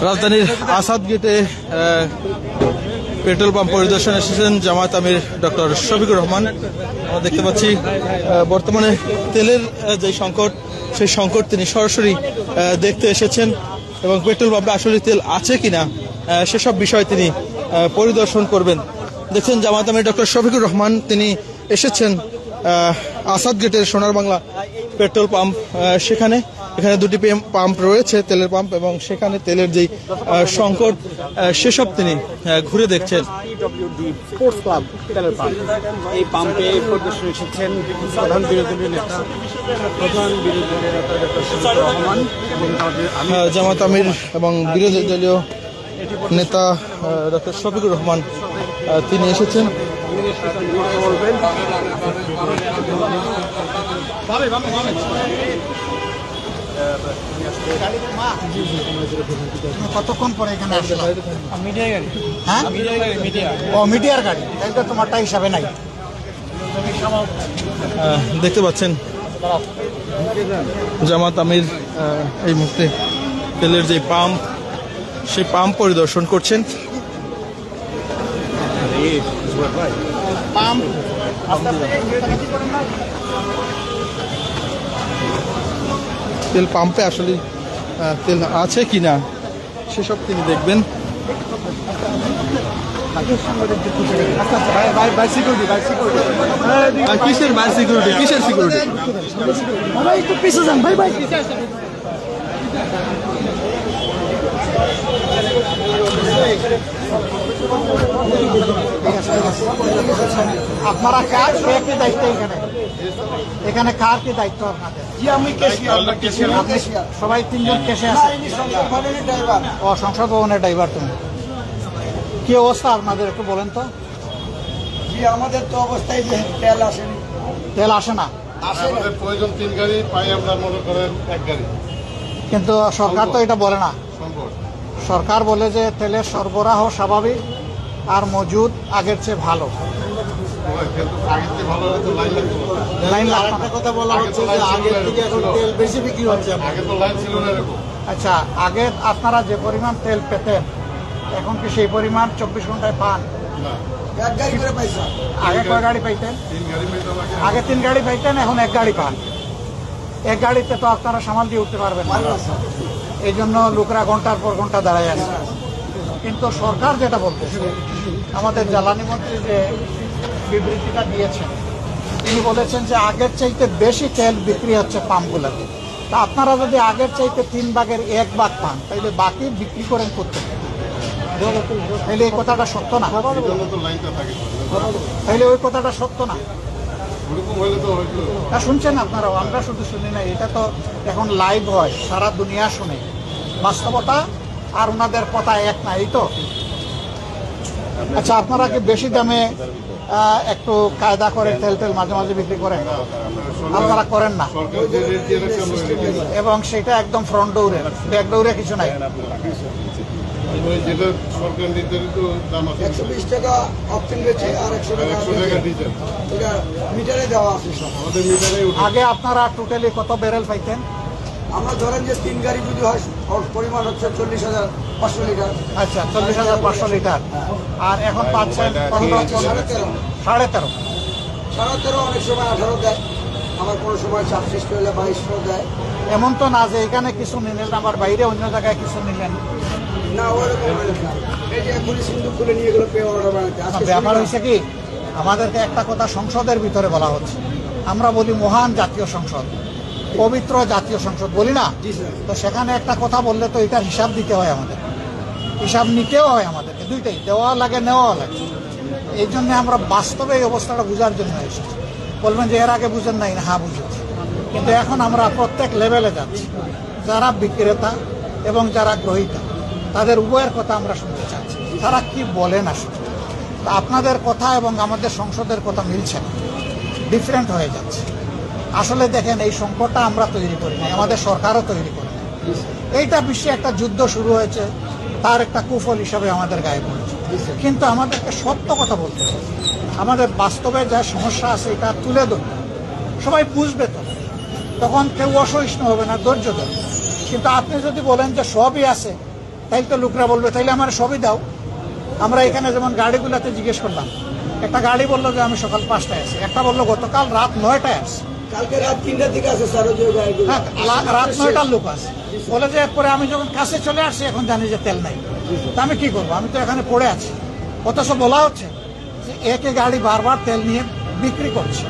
রাজধানীর আসাদ গেটে petrol pump পরিদর্শনে এসেছেন জামায়াত আমির ডক্টর শফিকুর রহমান। আমরা দেখতে পাচ্ছি বর্তমানে তেলের যে সংকট, সেই সংকট তিনি সরাসরি দেখতে এসেছেন এবং পেট্রোল পাম্পে আসলে তেল আছে কিনা সেসব বিষয় তিনি পরিদর্শন করবেন। দেখছেন জামায়াত আমির ডক্টর শফিকুর রহমান, তিনি এসেছেন আসাদ গেটের সোনার বাংলা পেট্রোল পাম্প। এখানে দুটি পাম্প রয়েছে, তেলের পাম্প, এবং সেখানে তেলের যে সংকট সেসব তিনি ঘুরে দেখছেন। স্পোর্টস ক্লাব তেলের পাম্প, এই পাম্পে পরিদর্শনে এসেছেন প্রধান বিরোধী নেতা ডক্টর শফিকুর রহমান এবং জামায়াত আমির এবং বিরোধী দলীয় নেতা ডক্টর শফিকুর রহমান তিনি এসেছেন। কতক্ষণ পরে এখানে মিডিয়ার গাড়ি? হ্যাঁ, ও মিডিয়ার গাড়ি, তাই তো তোমারটা হিসাবে নাই। দেখতে পাচ্ছেন জামাত আমির এই মুহূর্তে তেলের যে পাম্প, সেই পাম্প পরিদর্শন করছেন। তেল পাম্পে আসলে তেল আছে কিনা সেসব তিনি দেখবেন। কিসের সিকিউরিটি, কিসের সিকিউরিটি? আপনারা কার কি দায়িত্ব এখানে কার কি দায়িত্ব আপনাদের? সবাই তিনজন কেসে আছে। ও সংসদ ভবনের ড্রাইভার। তুমি কি অবস্থা আপনাদের একটু বলেন তো। আমাদের তো অবস্থায় যে তেল আসেনি, তেল আসে না, প্রয়োজন 3 গাড়ি পাই আমরা, মনে করেন 1 গাড়ি। কিন্তু সরকার তো এটা বলে না। সরকার বলে যে তেলের সরবরাহ স্বাভাবিক আর মজুদ আগের চেয়ে ভালো। কথা বলা হচ্ছে যে আগের থেকে এখন তেল বেশি বিক্রি হচ্ছে। আচ্ছা, আগে আপনারা যে পরিমাণ তেল পেতেন এখন কি সেই পরিমাণ 24 ঘন্টায় পান? এক গাড়ি করে পয়সা। আগে কয় গাড়ি পাইতেন? আগে 3 গাড়ি পাইতেন, এখন 1 গাড়ি পান। 1 গাড়িতে তো আপনারা সামাল দিয়ে উঠতে পারবেন না, এই জন্য লোকরা ঘন্টার পর ঘন্টা দাঁড়ায় আছে। কিন্তু সরকার যেটা বলতেছে, আমাদের জ্বালানি মন্ত্রী যে বিবৃতিটা দিয়েছেন, তিনি বলেছেন যে আগের চাইতে বেশি তেল বিক্রি হচ্ছে পাম্পগুলোতে। তা আপনারা যদি আগের চাইতে 3 ভাগের 1 ভাগ পান, তাহলে বাকি বিক্রি করেন করতে, তাহলে এই কথাটা সত্য না? তাহলে ওই কথাটা সত্য না? শুনছেন আপনারাও, আমরা শুধু শুনি না, এটা তো এখন লাইভ হয়, সারা দুনিয়া শুনে। বাস্তবতা আর ওনাদের কথা এক না, এই তো। আচ্ছা, আপনারা কি বেশি দামে একটু কায়দা করে তেল মাঝে মাঝে বিক্রি করেন? আপনারা করেন না, এবং সেটা একদম ফ্রন্ট ডোরে, ব্যাক ডোরে কিছু নাই। 120 টাকা অপশন বেচে আর 100 টাকা ডিজেল, এটা মিটারে দেওয়া আছে সব। আগে আপনারা টোটালি কত ব্যারেল পাইতেন? আমরা ধরেন যে 3 গাড়ি যদি হয়, পরিমাণ হচ্ছে 40,500 লিটার। আচ্ছা, 40,500 লিটার। আর এখন পাচ্ছেন 13.5, 13.5। অনেক সময় 18 দেয়, আমার কোনো সময় 26 হলে 22 দেয়। এমন তো না যে এখানে কিছু নিলেন আবার বাইরে অন্য জায়গায় কিছু নিলেন না, ওরকম এই যে এখনই সিন্ধুক খুলে নিয়ে গেলো পে অর্ডার বানাতে। ব্যাপার হয়েছে কি, আমাদেরকে একটা কথা সংসদের ভিতরে বলা হচ্ছে, আমরা বলি মহান জাতীয় সংসদ, পবিত্র জাতীয় সংসদ বলি না? তো সেখানে একটা কথা বললে তো এটার হিসাব দিতে হয়, আমাদের হিসাব নিতেও হয়, আমাদেরকে দুইটাই দেওয়া লাগে নেওয়া লাগে। এই জন্য আমরা বাস্তবে এই অবস্থাটা বোঝার জন্য এসেছি। বলবেন যে এর আগে বুঝেন নাই, হ্যাঁ বুঝেছি, কিন্তু এখন আমরা প্রত্যেক লেভেলে যাচ্ছি। যারা বিক্রেতা এবং যারা গ্রহীতা, তাদের উভয়ের কথা আমরা শুনতে চাচ্ছি, তারা কি বলেন আসলে। তা আপনাদের কথা এবং আমাদের সংসদের কথা মিলছে না, ডিফারেন্ট হয়ে যাচ্ছে। আসলে দেখেন, এই সংকটটা আমরা তৈরি করি নাই, আমাদের সরকারও তৈরি করে নাই। এইটা বিশ্বে একটা যুদ্ধ শুরু হয়েছে, তার একটা কুফল হিসাবে আমাদের গায়ে পড়েছে। কিন্তু আমাদেরকে সত্য কথা বলতে হবে, আমাদের বাস্তবে যা সমস্যা আছে এটা তুলে ধরতে, সবাই বুঝবে, তো তখন কেউ অসহিষ্ণু হবে না, ধৈর্য ধরবে। কিন্তু আপনি যদি বলেন যে সবই আছে, তাই তো লোকরা বলবে তাইলে আমার সবই দাও। আমরা এখানে যেমন গাড়িগুলোতে জিজ্ঞেস করলাম, একটা গাড়ি বললো যে আমি সকাল 5টায় আসি, একটা বললো গতকাল রাত 9টায় আসি। কালকে রাত 3টার দিকে আছে স্যার, ওই যে গাড়িগুলো। হ্যাঁ, রাত 9টার লোক আছে বলে যে পরে আমি যখন কাছে চলে আসছি এখন জানি যে তেল নাই, তা আমি কি করবো, আমি তো এখানে পড়ে আছি। অথচ বলা হচ্ছে যে একই গাড়ি বারবার তেল নিয়ে বিক্রি করছে,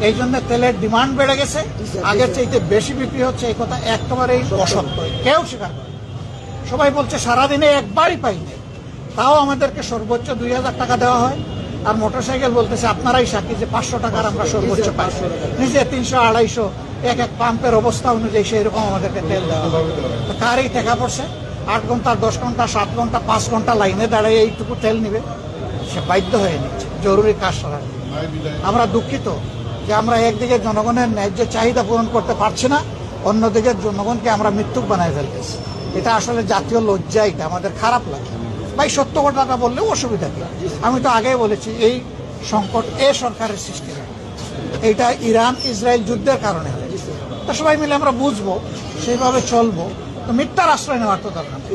এই জন্য তেলের ডিমান্ড বেড়ে গেছে, আগের চাইতে বেশি বিক্রি হচ্ছে। এই কথা একেবারেই অসত্য, কেউ স্বীকার করে। সবাই বলছে সারাদিনে একবারই পাইনি, তাও আমাদেরকে সর্বোচ্চ 2000 টাকা দেওয়া হয়। আর মোটরসাইকেল বলতেছে আপনারাই সাক্ষী যে 500 টাকার আমরা সর্বোচ্চ পাই, নিজে 300 250 এক এক পাম্পের অবস্থা অনুযায়ী সেই রকম আমাদেরকে তেল দেওয়া হয়। তো কারই টাকা পড়ছে 8 ঘন্টা 10 ঘন্টা 7 ঘন্টা 5 ঘন্টা লাইনে দাঁড়িয়ে এইটুকু তেল নিবে, সে বাধ্য হয়ে নিচ্ছে জরুরি কাজ সরার। আমরা দুঃখিত যে আমরা একদিকে জনগণের ন্যায্য চাহিদা পূরণ করতে পারছি না, অন্যদিকে জনগণকে আমরা মৃত্যুক বানায় ফেলতেছি। এটা আসলে জাতীয় লজ্জা, এটা আমাদের খারাপ লাগে। ভাই সত্য কথাটা বললেও অসুবিধা কি? আমি তো আগেই বলেছি এই সংকট এ সরকারের সৃষ্টি হয়, এইটা ইরান ইসরায়েল যুদ্ধের কারণে হয়। তা সবাই মিলে আমরা বুঝবো, সেইভাবে চলবো। তো মিথ্যার আশ্রয় নেওয়ার তো দরকার নেই,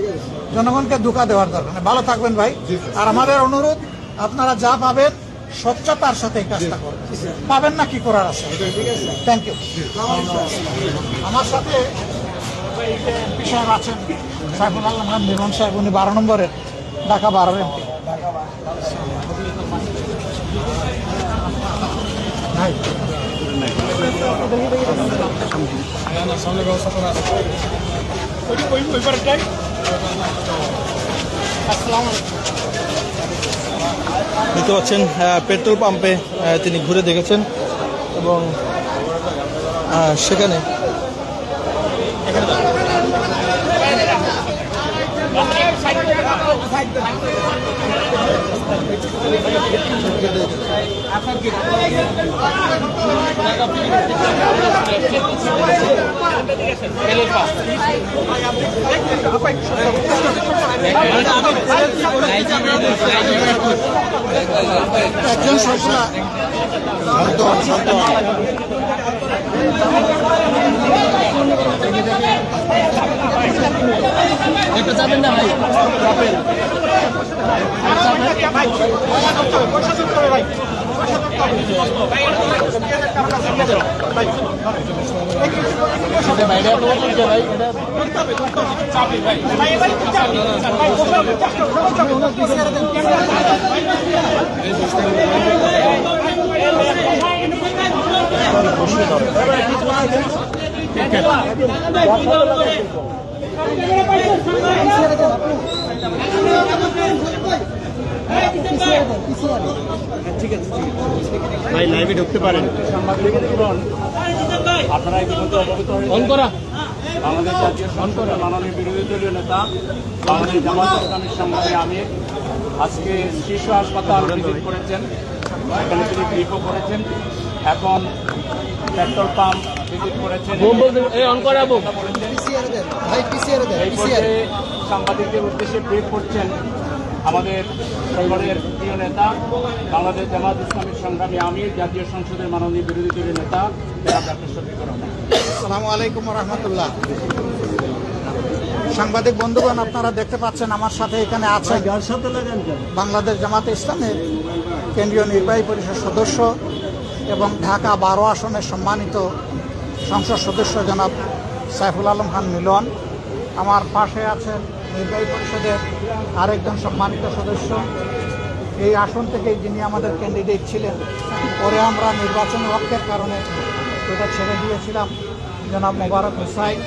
জনগণকে ধোঁকা দেওয়ার দরকার নেই। ভালো থাকবেন ভাই। আর আমাদের অনুরোধ, আপনারা যা পাবেন স্বচ্ছতার সাথে এই কাজটা করবেন, পাবেন না কি করার আছে। Thank you. আমার সাথে এমপি সাহেব আছেন, সাইফুল আলম খান নির্মাণ সাহেব, উনি 12 নম্বরের ঢাকা 12 এমপি। দেখতে পাচ্ছেন পেট্রোল পাম্পে তিনি ঘুরে দেখেছেন এবং সেখানে একজন সরকার একটু যাবেন না ভাই, ভাই লাইভে ঢুকতে পারেন। আপনারা ইতিমধ্যে অবগত অন করা বাংলাদেশ জাতীয় সংসদের মাননীয় বিরোধী দলীয় নেতা বাংলাদেশ জামাত ইসলামীর সংগ্রামী আমির আজকে শিশু হাসপাতাল ভিজিট করেছেন, এখানে তিনি ব্রিফও করেছেন। এখন পেট্রোল পাম্প ভিজিট করেছেন, অন করাবো। এই পর্যায়ে সাংবাদিকদের উদ্দেশ্যে ব্রিফ করছেন আমাদের সরকারের প্রিয় নেতা বাংলাদেশ জামাত ইসলামীর সংগ্রামী আমির জাতীয় সংসদের মাননীয় বিরোধী দলীয় নেতা ডক্টর শফিকুর রহমান। আসসালামু আলাইকুম রহমতুল্লাহ। সাংবাদিক বন্ধুগণ, আপনারা দেখতে পাচ্ছেন আমার সাথে এখানে আছে বাংলাদেশ জামাতে ইসলামের কেন্দ্রীয় নির্বাহী পরিষদ সদস্য এবং ঢাকা 12 আসনের সম্মানিত সংসদ সদস্য জনাব সাইফুল আলম খান মিলন। আমার পাশে আছেন নির্বাহী পরিষদের আরেকজন সম্মানিত সদস্য, এই আসন থেকে যিনি আমাদের ক্যান্ডিডেট ছিলেন, পরে আমরা নির্বাচনের অক্ষের কারণে এটা ছেড়ে দিয়েছিলাম, জনাব মোবারক হুসাইন।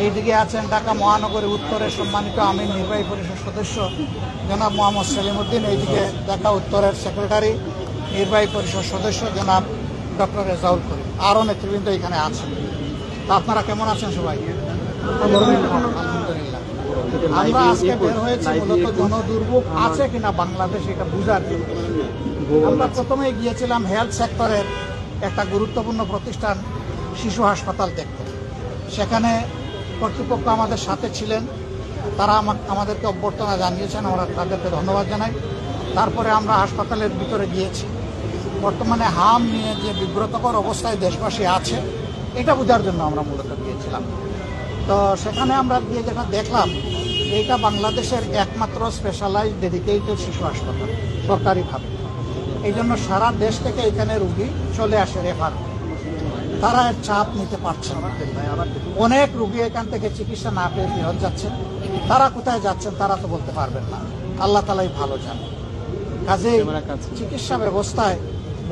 এইদিকে আছেন ঢাকা মহানগরী উত্তরের সম্মানিত আমির নির্বাহী পরিষদ সদস্য জনাব মোহাম্মদ সেলিমউদ্দিন, এইদিকে ঢাকা উত্তরের সেক্রেটারি নির্বাহী পরিষদ সদস্য জনাব ডক্টর রেজাউল করিম, আরও নেতৃবৃন্দ এখানে আছেন। তা আপনারা কেমন আছেন সবাই? আলহামদুলিল্লাহ। আমরা আজকে বের হয়েছি মূলত জনদুর্ভোগ আছে কিনা বাংলাদেশে এটা বুঝার জন্য। আমরা প্রথমে গিয়েছিলাম হেলথ সেক্টরের একটা গুরুত্বপূর্ণ প্রতিষ্ঠান শিশু হাসপাতাল দেখতে। সেখানে কর্তৃপক্ষ আমাদের সাথে ছিলেন, তারা আমাদেরকে অভ্যর্থনা জানিয়েছেন, আমরা তাদেরকে ধন্যবাদ জানাই। তারপরে আমরা হাসপাতালের ভিতরে গিয়েছি, বর্তমানে হাম নিয়ে যে বিব্রতকর অবস্থায় দেশবাসী আছে এটা বোঝার জন্য আমরা মূলত গিয়েছিলাম। তো সেখানে আমরা গিয়ে যেটা দেখলাম যে এইটা বাংলাদেশের একমাত্র স্পেশালাইজড ডেডিকেটেড শিশু হাসপাতাল সরকারিভাবে। এই জন্য সারা দেশ থেকে এখানে রুগী চলে আসে রেফার। তারা এর চাপ নিতে পারছে না। অনেক রুগী এখান থেকে চিকিৎসা না পেয়ে ফেরত যাচ্ছেন। তারা কোথায় যাচ্ছেন তারা তো বলতে পারবেন না, আল্লাহ তালাই ভালো জানে। কাজেই চিকিৎসা ব্যবস্থায়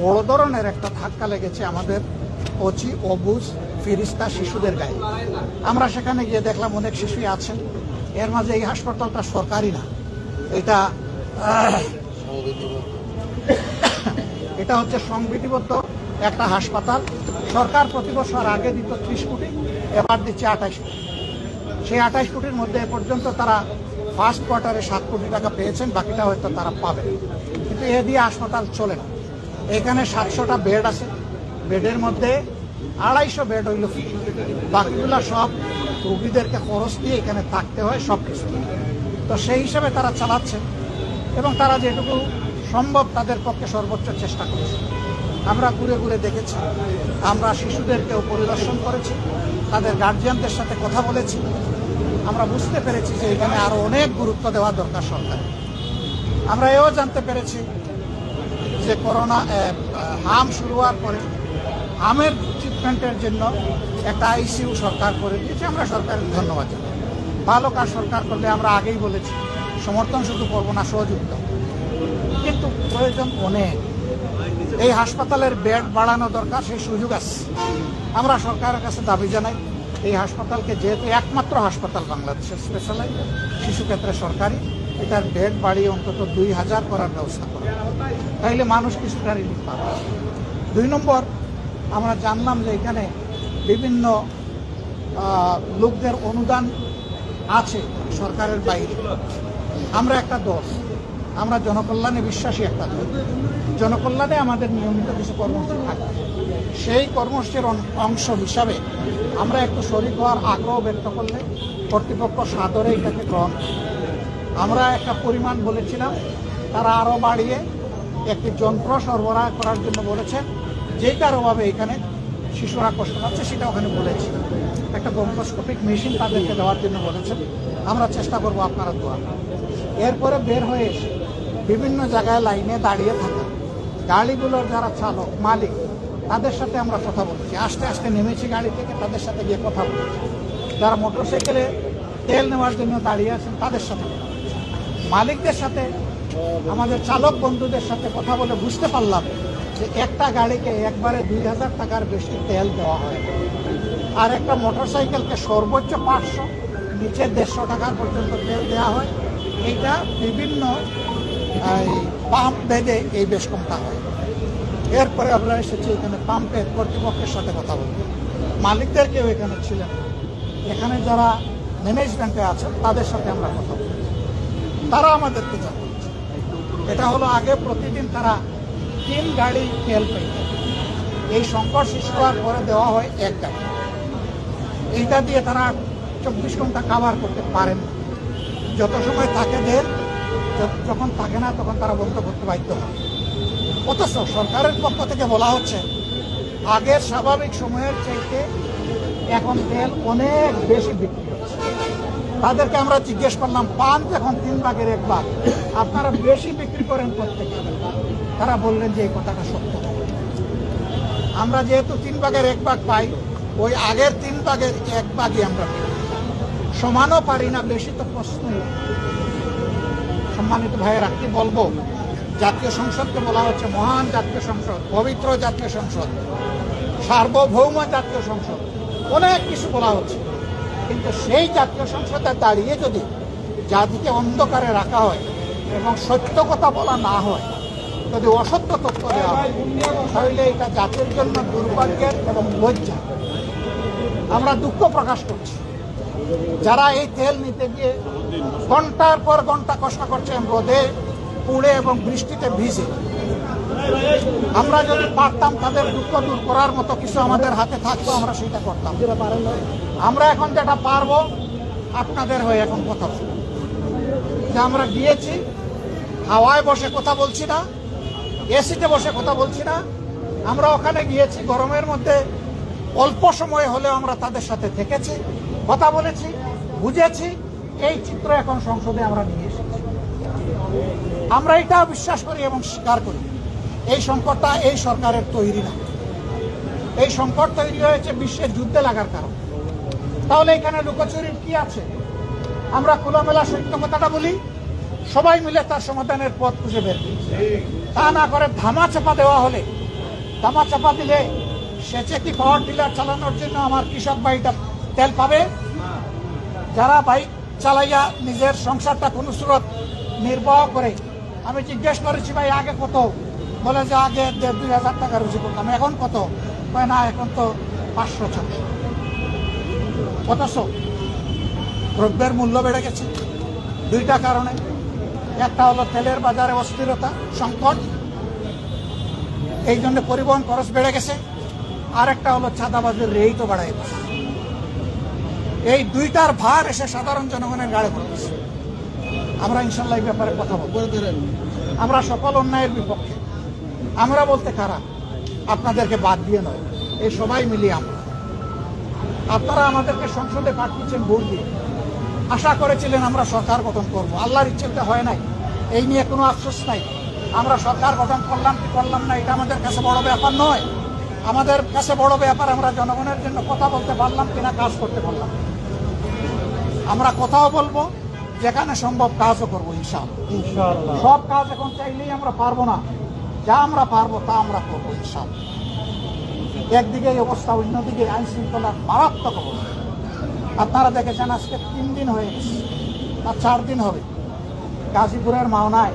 বড় ধরনের একটা ধাক্কা লেগেছে আমাদের অচি অবুজ ফিরিস্তা শিশুদের গায়ে। আমরা সেখানে গিয়ে দেখলাম অনেক শিশুই আছেন। এর মাঝে এই হাসপাতালটা সরকারি না, এটা হচ্ছে সংবিধিবদ্ধ একটা হাসপাতাল। সরকার প্রতি বছর আগে দিত 30 কোটি, এবার দিচ্ছে 28 কোটি। সেই 28 কোটির মধ্যে এ পর্যন্ত তারা ফার্স্ট কোয়ার্টারে 7 কোটি টাকা পেয়েছেন, বাকিটা হয়তো তারা পাবে। কিন্তু এ দিয়ে হাসপাতাল চলে না। এখানে 700টা বেড আছে, বেডের মধ্যে 250 বেড হইল ফ্রি, বাকিগুলো সব রুগীদেরকে খরচ দিয়ে এখানে থাকতে হয় সব কিছু। তো সেই হিসাবে তারা চালাচ্ছে এবং তারা যেটুকু সম্ভব তাদের পক্ষে সর্বোচ্চ চেষ্টা করেছে। আমরা ঘুরে ঘুরে দেখেছি, আমরা শিশুদেরকেও পরিদর্শন করেছি, তাদের গার্জিয়ানদের সাথে কথা বলেছি। আমরা বুঝতে পেরেছি যে এখানে আরো অনেক গুরুত্ব দেওয়া দরকার সরকার। আমরা এও জানতে পেরেছি যে করোনা হাম শুরু হওয়ার পরে হামের ট্রিটমেন্টের জন্য একটা আইসিইউ সরকার করে দিয়েছে। আমরা সরকারের ধন্যবাদ জানাই। ভালো কাজ সরকার করলে আমরা আগেই বলেছি সমর্থন শুধু করবো না, সহযোগিতা। কিন্তু প্রয়োজন অনেক। এই হাসপাতালের বেড বাড়ানো দরকার, সেই সুযোগ আছে। আমরা সরকারের কাছে দাবি জানাই এই হাসপাতালকে, যেহেতু একমাত্র হাসপাতাল বাংলাদেশের স্পেশালাইজড শিশু ক্ষেত্রে সরকারি, এটার বেড বাড়িয়ে অন্তত 2000 করার ব্যবস্থা করা, তাইলে মানুষ কিছুটা রিলিফ পাবে। 2 নম্বর, আমরা জানলাম যে এখানে বিভিন্ন লোকদের অনুদান আছে সরকারের বাইরে। আমরা একটা দল, আমরা জনকল্যাণে বিশ্বাসী একটা দল। জনকল্যাণে আমাদের নিয়মিত কিছু কর্মসূচি থাকে। সেই কর্মসূচির অংশ হিসাবে আমরা একটু শরীক হওয়ার আগ্রহ ব্যক্ত করলে কর্তৃপক্ষ সাদরে এটাকে গ্রহণ করে। আমরা একটা পরিমাণ বলেছিলাম, তারা আরও বাড়িয়ে একটি যন্ত্র সরবরাহ করার জন্য বলেছেন, যেটার অভাবে এখানে শিশুরা কষ্ট পাচ্ছে সেটা ওখানে বলেছি। একটা ব্রঙ্কোস্কোপিক মেশিন তাদেরকে দেওয়ার জন্য বলেছেন। আমরা চেষ্টা করবো, আপনারা দোয়া। এরপরে বের হয়ে এসে বিভিন্ন জায়গায় লাইনে দাঁড়িয়ে থাকা গাড়িগুলোর যারা চালক মালিক, তাদের সাথে আমরা কথা বলেছি। আস্তে আস্তে নেমেছি গাড়ি থেকে, তাদের সাথে গিয়ে কথা বলেছি। যারা মোটরসাইকেলে তেল নেওয়ার জন্য দাঁড়িয়ে আছেন তাদের সাথে, মালিকদের সাথে, আমাদের চালক বন্ধুদের সাথে কথা বলে বুঝতে পারলাম যে একটা গাড়িকে একবারে 2000 টাকার বেশি তেল দেওয়া হয়, আর একটা মোটরসাইকেলকে সর্বোচ্চ 500, নিচে 150 টাকার পর্যন্ত তেল দেওয়া হয়। এইটা বিভিন্ন পাম্প বেঁধে এই বেশ কমটা হয়। এরপরে আমরা এসেছি এখানে পাম্পের কর্তৃপক্ষের সাথে কথা বলতে, মালিকদের কেউ এখানে ছিলেন, এখানে যারা ম্যানেজমেন্টে আছেন তাদের সাথে আমরা কথা বলি। তারা আমাদেরকে জানাচ্ছে এটা হলো আগে প্রতিদিন তারা 3 গাড়ি তেল পেত, এই সংকট সৃষ্টি হওয়ার পরে দেওয়া হয় 1 গাড়ি। এইটা দিয়ে তারা 24 ঘন্টা কাভার করতে পারেন না। যত সময় থাকে দেন, যখন থাকে না তখন তারা বন্ধ করতে বাধ্য হয়। অথচ সরকারের পক্ষ থেকে বলা হচ্ছে আগের স্বাভাবিক সময়ের চাইতে এখন তেল অনেক বেশি বিক্রি হচ্ছে। তাদেরকে আমরা জিজ্ঞেস করলাম, পান এখন 3 ভাগের 1 ভাগ, আপনারা বেশি বিক্রি করেন প্রত্যেকে? তারা বললেন যে এই কথাটা সত্য। আমরা যেহেতু 3 ভাগের 1 ভাগ পাই, ওই আগের 3 ভাগের 1 ভাগই আমরা পাই। সমানও পারি না, বেশি তো প্রশ্নই। সম্মানিত ভাইয়েরা, কি বলবো, জাতীয় সংসদকে বলা হচ্ছে মহান জাতীয় সংসদ, পবিত্র জাতীয় সংসদ, সার্বভৌম জাতীয় সংসদ, অনেক কিছু বলা হচ্ছে। কিন্তু সেই জাতীয় সংসদে দাঁড়িয়ে যদি জাতিকে অন্ধকারে রাখা হয় এবং সত্য কথা বলা না হয়, যদি অসত্য তথ্য দেওয়া হয়, তাহলে এটা জাতির জন্য দুর্ভাগ্যের এবং লজ্জা। আমরা দুঃখ প্রকাশ করছি যারা এই তেল নিতে গিয়ে ঘন্টার পর ঘন্টা কষ্ট করছেন, রোদে পুড়ে এবং বৃষ্টিতে ভিজে। আমরা যদি পারতাম তাদের দুঃখ দূর করার মতো কিছু আমাদের হাতে থাকতো, আমরা সেটা করতাম। আমরা এখন যেটা পারবো, আপনাদের হয়ে এখন কথা বলবো যে আমরা গিয়েছি, হাওয়ায় বসে কথা বলছি না, এসিতে বসে কথা বলছি না। আমরা ওখানে গিয়েছি গরমের মধ্যে, অল্প সময় হলেও আমরা তাদের সাথে থেকেছি, কথা বলেছি, বুঝেছি। এই চিত্র এখন সংসদে আমরা নিয়ে এসেছি। আমরা এটা বিশ্বাস করি এবং স্বীকার করি, এই সংকটটা এই সরকারের তৈরি না। এই সংকট তৈরি হয়েছে বিশ্বের যুদ্ধে লাগার কারণে। তাহলে এখানে লুকোচুরির কি আছে? আমরা খোলামেলা সত্য কথাটা বলি, সবাই মিলে তার সমাধানের পথ খুঁজে বের করি। তা না করে ধামা চাপা দেওয়া হলে, ধামা চাপা দিলে সেচে কি পাওয়ার টিলার চালানোর জন্য আমার কৃষক ভাইটা তেল পাবে? যারা বাইক চালাইয়া নিজের সংসারটা কোন স্রোত নির্বাহ করে, আমি জিজ্ঞেস করেছি ভাই আগে কত, বলে যে আগে 1,500-2,000 টাকা রুজি করতাম, এখন কত? না এখন তো 500-600। অথচ দ্রব্যের মূল্য বেড়ে গেছে দুইটা কারণে। একটা হলো তেলের বাজারে অস্থিরতা, সংকট, এই জন্য পরিবহন খরচ বেড়ে গেছে। আর একটা হলো চাঁদাবাজের রেটও বাড়াই গেছে। এই দুইটার ভার এসে সাধারণ জনগণের গাড়ি পড়েছে। আমরা ইনশাল্লাহ এই ব্যাপারে কথা বলবো। আমরা সকল অন্যায়ের বিপক্ষে। আমরা বলতে কারা? আপনাদেরকে বাদ দিয়ে নয়, এই সবাই মিলিয়ে আমরা। আপনারা আমাদেরকে সংসদে পাঠিয়েছেন ভোট দিয়ে, আশা করেছিলেন আমরা সরকার গঠন করব। আল্লাহর ইচ্ছেটা হয় নাই, এই নিয়ে কোনো আফসোস নাই। আমরা সরকার গঠন করলাম কি করলাম না, এটা আমাদের কাছে বড় ব্যাপার নয়। আমাদের কাছে বড় ব্যাপার আমরা জনগণের জন্য কথা বলতে পারলাম কিনা, কাজ করতে পারলাম। আমরা কথাও বলবো, যেখানে সম্ভব কাজও করবো ইনশাআল্লাহ। সব কাজ এখন চাইলেই আমরা পারবো না, যা আমরা পারবো তা আমরা করবো ইনশাআল্লাহ। একদিকে এই অবস্থা, অন্যদিকে আইন শৃঙ্খলার মারাত্মক অবস্থা। আপনারা দেখেছেন আজকে 3 দিন হয়ে গেছে, আর 4 দিন হবে, গাজীপুরের মাওনায়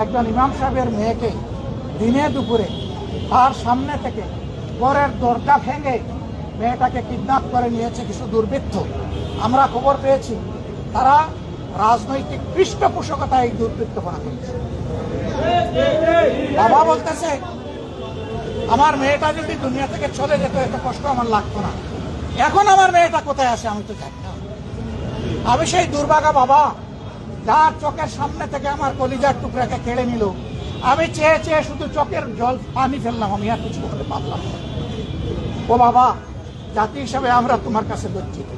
একজন ইমাম সাহেবের মেয়েকে দিনে দুপুরে তার সামনে থেকে ঘরের দরজা ভেঙে মেয়েটাকে কিডন্যাপ করে নিয়েছে কিছু দুর্বৃত্ত। আমরা খবর পেয়েছি তারা রাজনৈতিক পৃষ্ঠপোষকতায় এই দুর্বৃত্তপনা করেছে। বাবা বলতেছে আমার মেয়েটা যদি দুনিয়া থেকে চলে যেত এত কষ্ট আমার লাগতো না। এখন আমার মেয়েটা কোথায় আছে আমি তো জানি না। আমি সেই দুর্ভাগা বাবা যার চোখের সামনে থেকে আমার কলিজার টুকরাকে কেড়ে নিল। আমি চেয়ে চেয়ে শুধু চোখের জল পানি ফেললাম, আমি আর কিছু করতে পারলাম না। ও বাবা, জাতি হিসাবে আমরা তোমার কাছে লজ্জিত,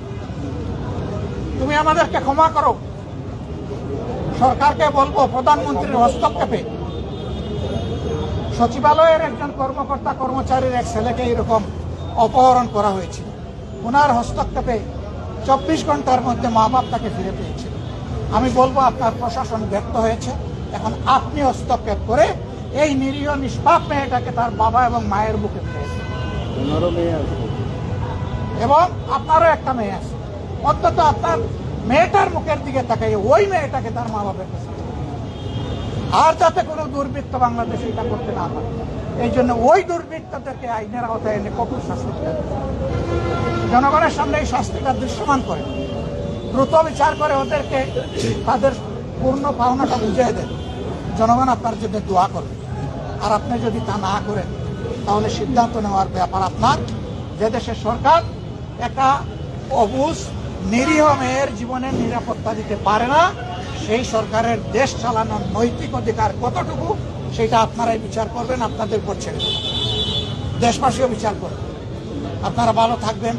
তুমি আমাদেরকে ক্ষমা করো। সরকারকে বলবো প্রধানমন্ত্রীর হস্তক্ষেপে সচিবালয়ের একজন কর্মকর্তা কর্মচারীর এক ছেলেকে এরকম অপহরণ করা হয়েছিল। ওনার হস্তক্ষেপে 24 ঘন্টার মধ্যে মা বাপ তাকে ফিরে পেয়েছিল। আমি বলবো আপনার প্রশাসন ব্যর্থ হয়েছে, এখন আপনি হস্তক্ষেপ করে এই নিরীহ নিষ্পাপ মেয়েটাকে তার বাবা এবং মায়ের বুকে ফিরে এবং আপনারও একটা মেয়ে আছে, অন্তত আপনার মেয়েটার মুখের দিকে তাকাই ওই মেয়েটাকে তার মা বাপের কাছে, আর যাতে কোনো দুর্বৃত্ত বাংলাদেশে এটা করতে না পারে। এই জন্য ওই দুর্বৃত্তদেরকে আইনের আওতায় এনে কঠোর শাস্তি দেয়। জনগণের সামনে এই শাস্তিটা দৃশ্যমান করে, দ্রুত বিচার করে ওদেরকে তাদের পূর্ণ পাওনাটা বুঝিয়ে দেন। জনগণ আপনার জন্য দোয়া করবে। আর আপনি যদি তা না করেন তাহলে সিদ্ধান্ত নেওয়ার ব্যাপার আপনার। যে দেশের সরকার একটা অবুঝ নিরীহ মেয়ের জীবনের নিরাপত্তা দিতে পারে না, সেই সরকারের দেশ চালানোর নৈতিক অধিকার কতটুকু সেটা আপনারাই বিচার করবেন, আপনাদের উপর ছেড়ে দেবেন। দেশবাসীও বিচার করবেন। আপনারা ভালো থাকবেন।